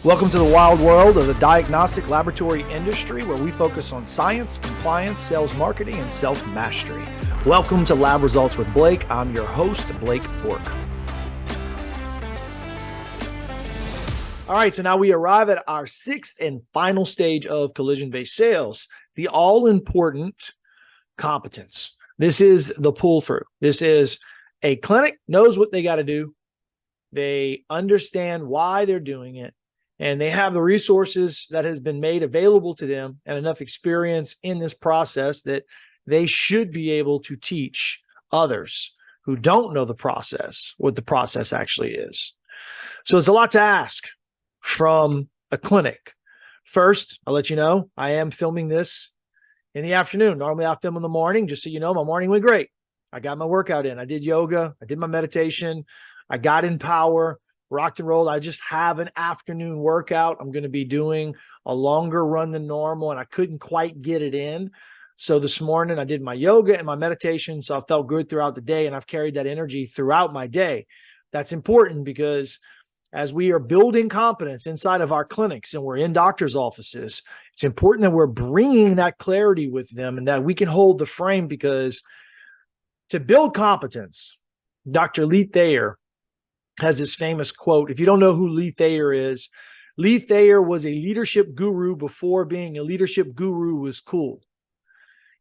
Welcome to the wild world of the diagnostic laboratory industry, where we focus on science, compliance, sales marketing, and self-mastery. Welcome to Lab Results with Blake. I'm your host, Blake Bork. All right, so now we arrive at our sixth and final stage of collision-based sales, the all-important competence. This is the pull-through. This is a clinic knows what they got to do. They understand why they're doing it, and they have the resources that has been made available to them and enough experience in this process that they should be able to teach others who don't know the process what the process actually is. So it's a lot to ask from a clinic. First, I'll let you know, I am filming this in the afternoon. Normally I film in the morning. Just so you know, my morning went great. I got my workout in. I did yoga. I did my meditation. I got in power, rocked and rolled. I just have an afternoon workout. I'm going to be doing a longer run than normal, and I couldn't quite get it in. So this morning I did my yoga and my meditation. So I felt good throughout the day, and I've carried that energy throughout my day. That's important because as we are building competence inside of our clinics and we're in doctors' offices, it's important that we're bringing that clarity with them and that we can hold the frame, because to build competence, Dr. Lee Thayer has this famous quote. If you don't know who Lee Thayer is, Lee Thayer was a leadership guru before being a leadership guru was cool.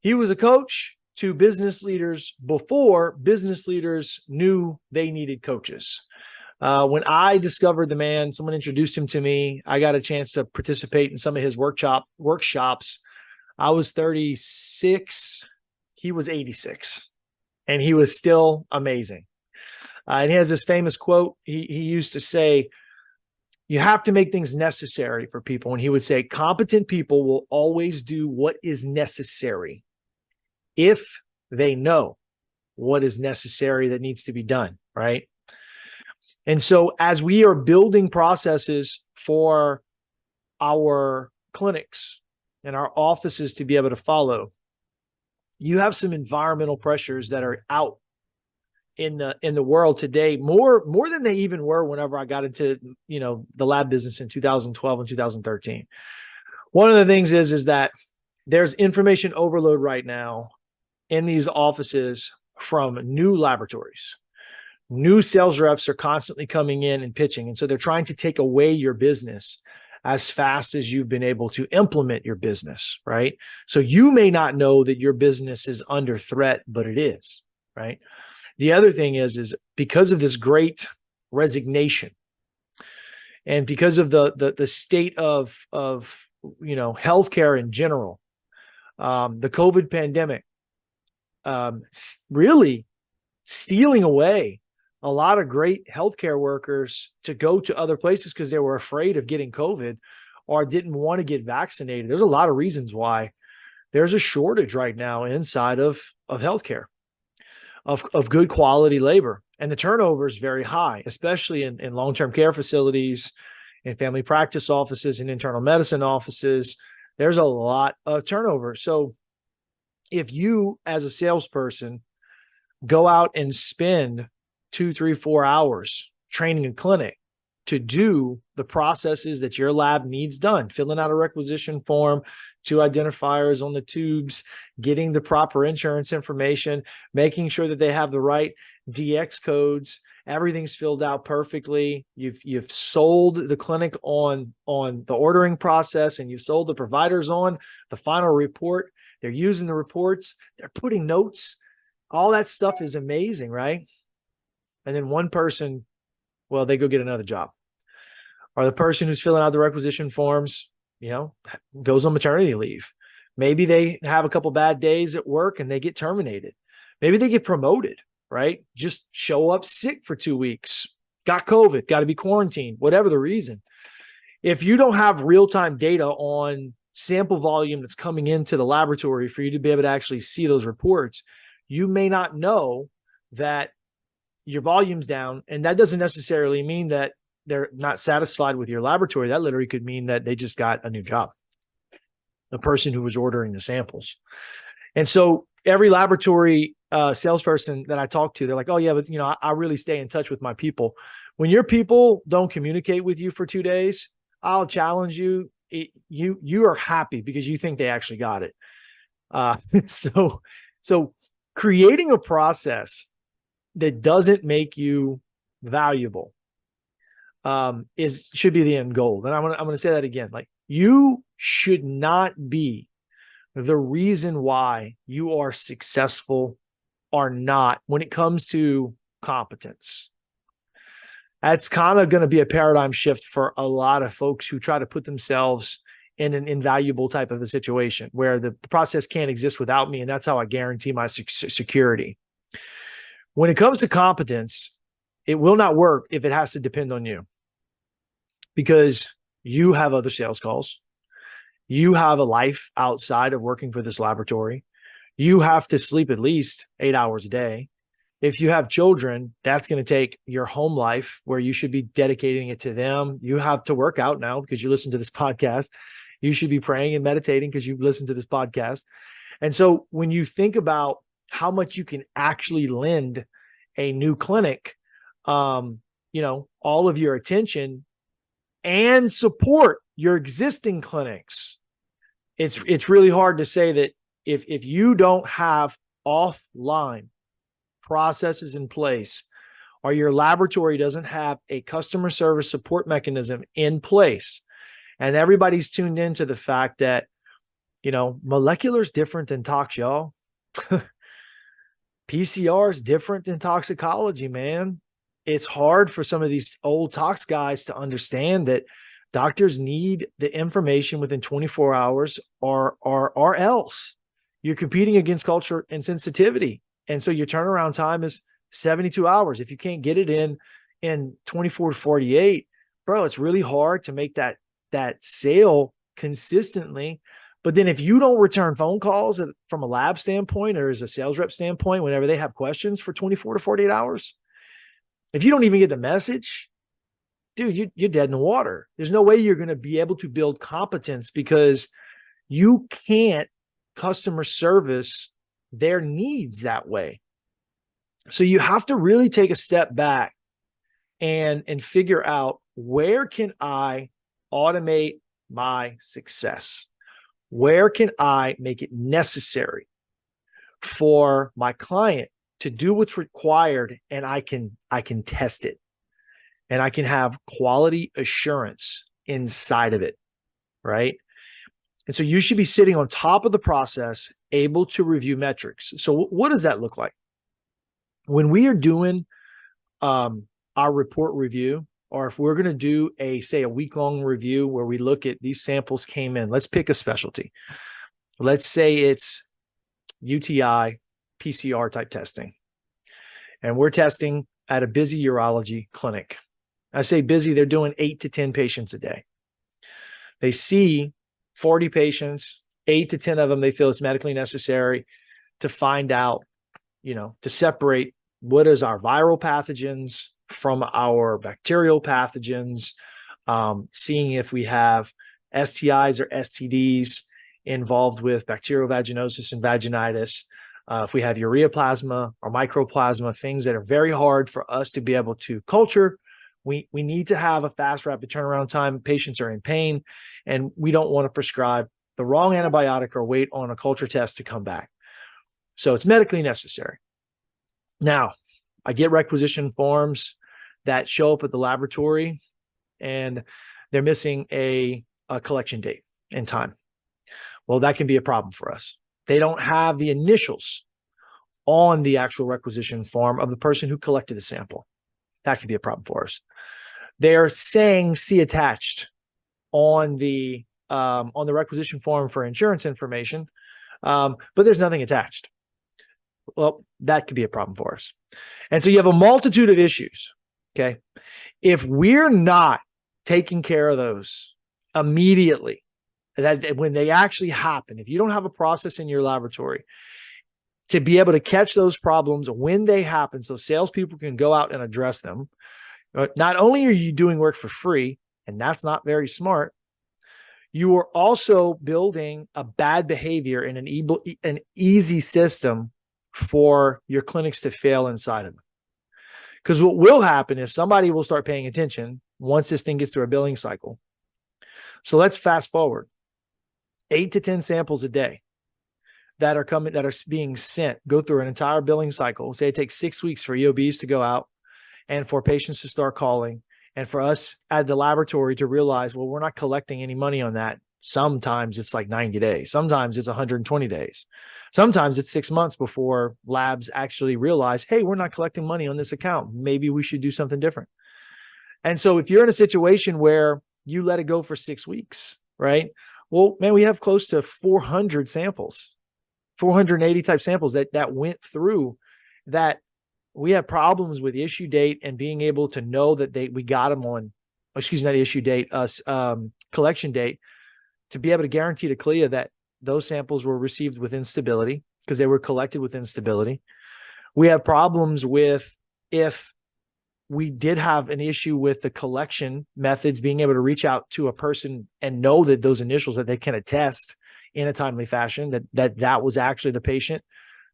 He was a coach to business leaders before business leaders knew they needed coaches. When I discovered the man, someone introduced him to me. I got a chance to participate in some of his workshops. I was 36. He was 86. And he was still amazing. And he has this famous quote. He used to say, you have to make things necessary for people. And he would say, competent people will always do what is necessary if they know what is necessary that needs to be done, right? And so as we are building processes for our clinics and our offices to be able to follow, you have some environmental pressures that are out in the world today, more than they even were whenever I got into, the lab business in 2012 and 2013. One of the things is that there's information overload right now in these offices from new laboratories. New sales reps are constantly coming in and pitching. And so they're trying to take away your business as fast as you've been able to implement your business, right? So you may not know that your business is under threat, but it is, right? The other thing is because of this great resignation and because of the state of healthcare in general, the COVID pandemic really stealing away a lot of great healthcare workers to go to other places because they were afraid of getting COVID or didn't want to get vaccinated. There's a lot of reasons why there's a shortage right now inside of healthcare of good quality labor. And the turnover is very high, especially in long-term care facilities, in family practice offices, and internal medicine offices. There's a lot of turnover. So if you, as a salesperson, go out and spend 2, 3, 4 hours training a clinic to do the processes that your lab needs done, filling out a requisition form, 2 identifiers on the tubes, getting the proper insurance information, making sure that they have the right DX codes, everything's filled out perfectly. You've sold the clinic on the ordering process, and you've sold the providers on the final report. They're using the reports, they're putting notes. All that stuff is amazing, right? And then one person, well, they go get another job. Or the person who's filling out the requisition forms, goes on maternity leave. Maybe they have a couple bad days at work and they get terminated. Maybe they get promoted, right? Just show up sick for 2 weeks, got COVID, got to be quarantined, whatever the reason. If you don't have real-time data on sample volume that's coming into the laboratory for you to be able to actually see those reports, you may not know that your volume's down. And that doesn't necessarily mean that they're not satisfied with your laboratory. That literally could mean that they just got a new job, the person who was ordering the samples. And so every laboratory salesperson that I talk to, they're like, oh yeah, but I really stay in touch with my people. When your people don't communicate with you for 2 days, I'll challenge you. You are happy because you think they actually got it. So creating a process that doesn't make you valuable should be the end goal. And I'm gonna say that again. Like, you should not be the reason why you are successful or not when it comes to competence. That's kind of going to be a paradigm shift for a lot of folks who try to put themselves in an invaluable type of a situation where the process can't exist without me, and that's how I guarantee my security. When it comes to competence, it will not work if it has to depend on you, because you have other sales calls. You have a life outside of working for this laboratory. You have to sleep at least 8 hours a day. If you have children, that's going to take your home life where you should be dedicating it to them. You have to work out now because you listen to this podcast. You should be praying and meditating because you listen to this podcast. And so when you think about how much you can actually lend a new clinic, all of your attention and support your existing clinics, it's really hard to say that if you don't have offline processes in place, or your laboratory doesn't have a customer service support mechanism in place, and everybody's tuned into the fact that, molecular is different than tox, y'all. PCR is different than toxicology, man. It's hard for some of these old tox guys to understand that doctors need the information within 24 hours or else you're competing against culture and sensitivity. And so your turnaround time is 72 hours. If you can't get it in 24 to 48, bro, it's really hard to make that sale consistently. But then if you don't return phone calls from a lab standpoint or as a sales rep standpoint, whenever they have questions for 24 to 48 hours, if you don't even get the message, dude, you're dead in the water. There's no way you're going to be able to build competence because you can't customer service their needs that way. So you have to really take a step back and figure out, where can I automate my success? Where can I make it necessary for my client to do what's required, and I can test it, and I can have quality assurance inside of it, right? And so you should be sitting on top of the process, able to review metrics. So what does that look like? When we are doing our report review, or if we're going to do a week-long review where we look at these samples came in, let's pick a specialty. Let's say it's UTI PCR type testing. And we're testing at a busy urology clinic. I say busy, they're doing 8 to 10 patients a day. They see 40 patients, 8 to 10 of them they feel it's medically necessary to find out, to separate what is our viral pathogens from our bacterial pathogens, seeing if we have STIs or STDs involved with bacterial vaginosis and vaginitis, if we have ureaplasma or mycoplasma, things that are very hard for us to be able to culture. We need to have a fast, rapid turnaround time. Patients are in pain, and we don't want to prescribe the wrong antibiotic or wait on a culture test to come back. So it's medically necessary. Now, I get requisition forms that show up at the laboratory, and they're missing a collection date and time. Well, that can be a problem for us. They don't have the initials on the actual requisition form of the person who collected the sample. That could be a problem for us. They're saying "see attached" on the requisition form for insurance information, but there's nothing attached. Well, that could be a problem for us. And so you have a multitude of issues. Okay, if we're not taking care of those immediately, that when they actually happen, if you don't have a process in your laboratory to be able to catch those problems when they happen so salespeople can go out and address them, not only are you doing work for free, and that's not very smart, you are also building a bad behavior in an easy system for your clinics to fail inside of them. Because what will happen is somebody will start paying attention once this thing gets through a billing cycle. So let's fast forward 8 to 10 samples a day that are being sent, go through an entire billing cycle. Say it takes 6 weeks for EOBs to go out and for patients to start calling, and for us at the laboratory to realize, well, we're not collecting any money on that. Sometimes it's like 90 days. Sometimes it's 120 days. Sometimes it's 6 months before labs actually realize, hey, we're not collecting money on this account. Maybe we should do something different. And so if you're in a situation where you let it go for 6 weeks, right? Well, man, we have close to 400 samples, 480 type samples that went through that. We have problems with issue date and being able to know that we got them on, not issue date, collection date, to be able to guarantee to CLIA that those samples were received within stability because they were collected within stability. We have problems with if we did have an issue with the collection methods, being able to reach out to a person and know that those initials that they can attest in a timely fashion, that was actually the patient.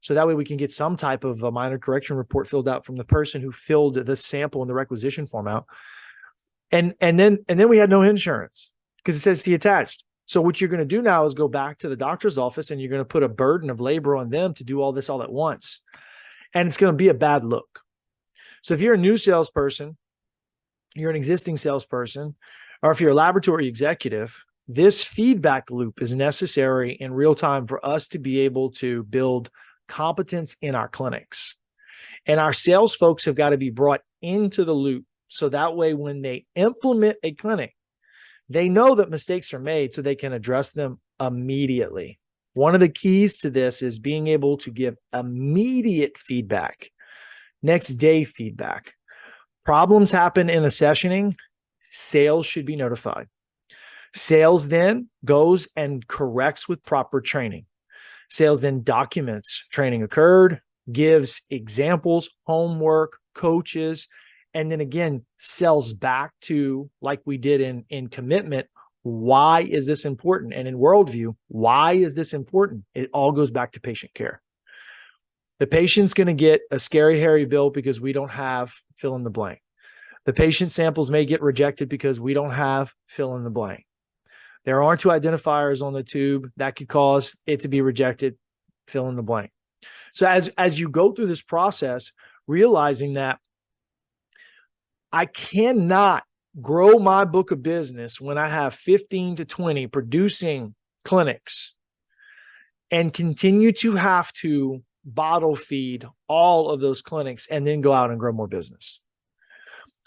So that way we can get some type of a minor correction report filled out from the person who filled the sample in the requisition form out. And then we had no insurance because it says see attached. So what you're going to do now is go back to the doctor's office and you're going to put a burden of labor on them to do all this all at once. And it's going to be a bad look. So if you're a new salesperson, you're an existing salesperson, or if you're a laboratory executive, this feedback loop is necessary in real time for us to be able to build competence in our clinics. And our sales folks have got to be brought into the loop. So that way, when they implement a clinic, they know that mistakes are made so they can address them immediately. One of the keys to this is being able to give immediate feedback, next day feedback. Problems happen in a sessioning, sales should be notified. Sales then goes and corrects with proper training. Sales then documents training occurred, gives examples, homework, coaches, and then again, sells back to, like we did in commitment, why is this important? And in worldview, why is this important? It all goes back to patient care. The patient's going to get a scary, hairy bill because we don't have fill in the blank. The patient samples may get rejected because we don't have fill in the blank. There aren't two identifiers on the tube that could cause it to be rejected, fill in the blank. So as you go through this process, realizing that I cannot grow my book of business when I have 15 to 20 producing clinics and continue to have to bottle feed all of those clinics and then go out and grow more business.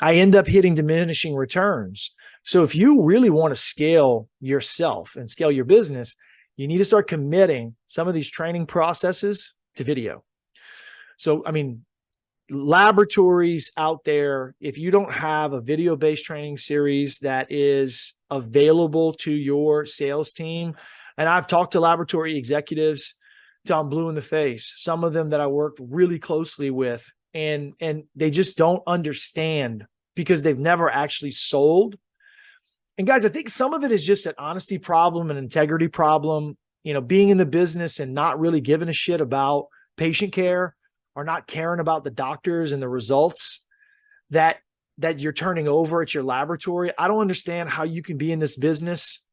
I end up hitting diminishing returns. So if you really want to scale yourself and scale your business, you need to start committing some of these training processes to video. So, I mean, laboratories out there, if you don't have a video-based training series that is available to your sales team, and I've talked to laboratory executives till I'm blue in the face, some of them that I worked really closely with, and they just don't understand because they've never actually sold. And guys, I think some of it is just an honesty problem, an integrity problem, being in the business and not really giving a shit about patient care or not caring about the doctors and the results that you're turning over at your laboratory. I don't understand how you can be in this business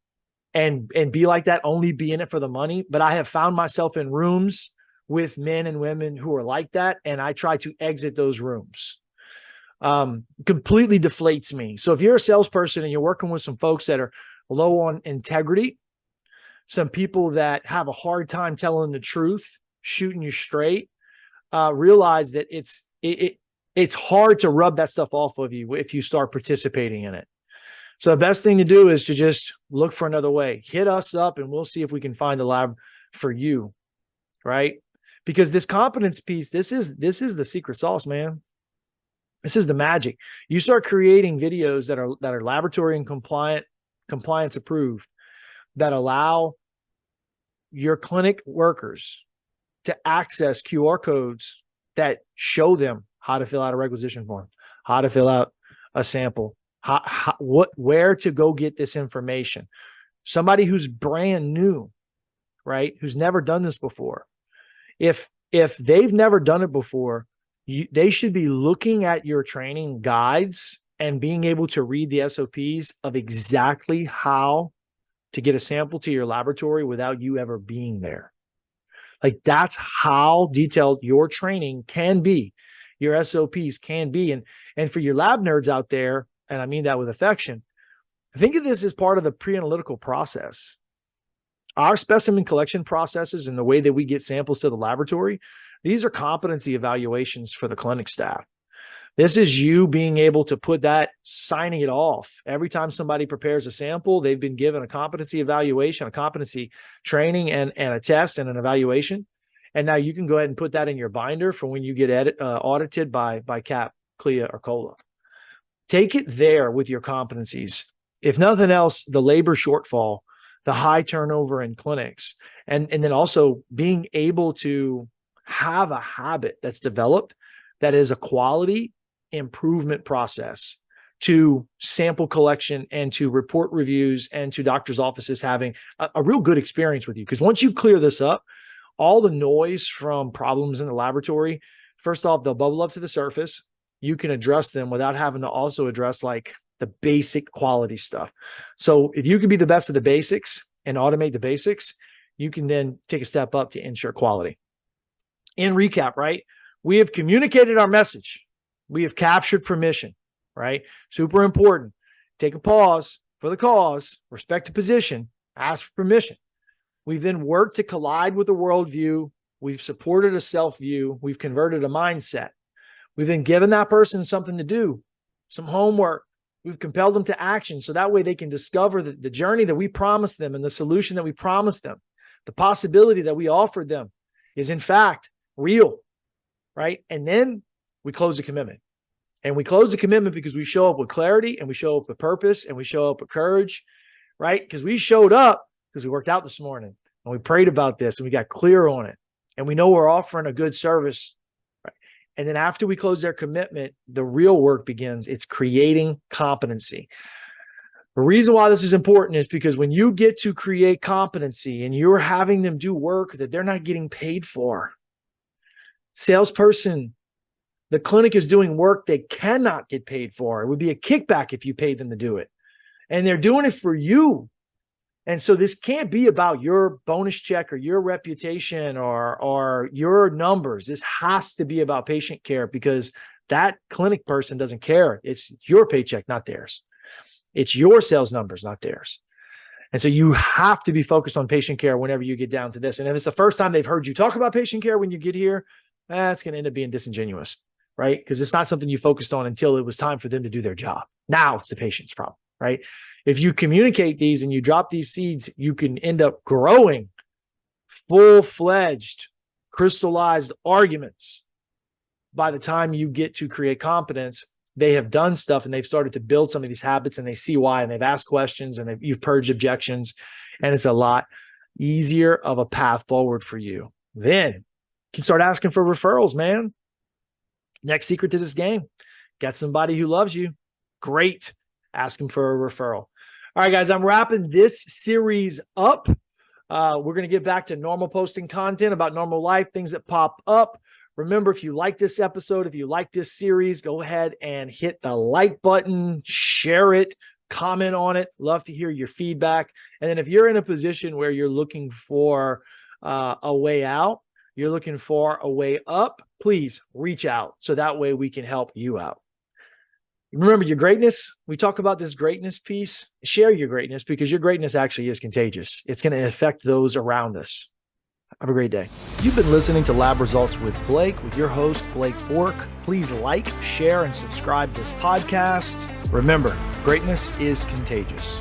and be like that, only be in it for the money. But I have found myself in rooms with men and women who are like that, and I try to exit those rooms. Completely deflates me. So if you're a salesperson and you're working with some folks that are low on integrity, some people that have a hard time telling the truth, shooting you straight, realize that it's hard to rub that stuff off of you if you start participating in it. So the best thing to do is to just look for another way. Hit us up and we'll see if we can find a lab for you, right? Because this competence piece, this is the secret sauce, man. This is the magic. You start creating videos that are laboratory and compliance approved, that allow your clinic workers to access QR codes that show them how to fill out a requisition form, how to fill out a sample, where to go get this information. Somebody who's brand new, right? Who's never done this before. If they've never done it before, they should be looking at your training guides and being able to read the SOPs of exactly how to get a sample to your laboratory without you ever being there. Like, that's how detailed your training can be, your SOPs can be. And for your lab nerds out there, and I mean that with affection, think of this as part of the pre-analytical process. Our specimen collection processes and the way that we get samples to the laboratory, these are competency evaluations for the clinic staff. This is you being able to put that, signing it off. Every time somebody prepares a sample, they've been given a competency evaluation, a competency training, and a test and an evaluation. And now you can go ahead and put that in your binder for when you get audited by CAP, CLIA, or COLA. Take it there with your competencies. If nothing else, the labor shortfall, the high turnover in clinics, and then also being able to have a habit that's developed that is a quality improvement process to sample collection and to report reviews and to doctors' offices having a real good experience with you. Because once you clear this up, all the noise from problems in the laboratory, first off, they'll bubble up to the surface. You can address them without having to also address like the basic quality stuff. So if you can be the best of the basics and automate the basics, you can then take a step up to ensure quality. In recap, right? We have communicated our message. We have captured permission, right? Super important. Take a pause for the cause, respect the position, ask for permission. We've then worked to collide with the worldview. We've supported a self-view. We've converted a mindset. We've then given that person something to do, some homework. We've compelled them to action so that way they can discover the journey that we promised them and the solution that we promised them. The possibility that we offered them is in fact real, right? And then we close the commitment. And we close the commitment because we show up with clarity and we show up with purpose and we show up with courage, right? Because we showed up because we worked out this morning and we prayed about this and we got clear on it. And we know we're offering a good service, right? And then after we close their commitment, the real work begins. It's creating competency. The reason why this is important is because when you get to create competency and you're having them do work that they're not getting paid for, salesperson, the clinic is doing work they cannot get paid for. It would be a kickback if you paid them to do it. And they're doing it for you. And so this can't be about your bonus check or your reputation or your numbers. This has to be about patient care because that clinic person doesn't care. It's your paycheck, not theirs. It's your sales numbers, not theirs. And so you have to be focused on patient care whenever you get down to this. And if it's the first time they've heard you talk about patient care when you get here, that's going to end up being disingenuous, right? Because it's not something you focused on until it was time for them to do their job. Now it's the patient's problem, right? If you communicate these and you drop these seeds, you can end up growing full-fledged, crystallized arguments. By the time you get to create competence, they have done stuff and they've started to build some of these habits and they see why and they've asked questions and you've purged objections and it's a lot easier of a path forward for you. Then you can start asking for referrals, man. Next secret to this game, get somebody who loves you. Great. Ask them for a referral. All right, guys, I'm wrapping this series up. We're going to get back to normal posting content about normal life, things that pop up. Remember, if you like this episode, if you like this series, go ahead and hit the like button, share it, comment on it. Love to hear your feedback. And then if you're in a position where you're looking for a way out, you're looking for a way up, please reach out so that way we can help you out. Remember your greatness. We talk about this greatness piece. Share your greatness because your greatness actually is contagious. It's going to affect those around us. Have a great day. You've been listening to Lab Results with Blake, with your host, Blake Bork. Please like, share, and subscribe to this podcast. Remember, greatness is contagious.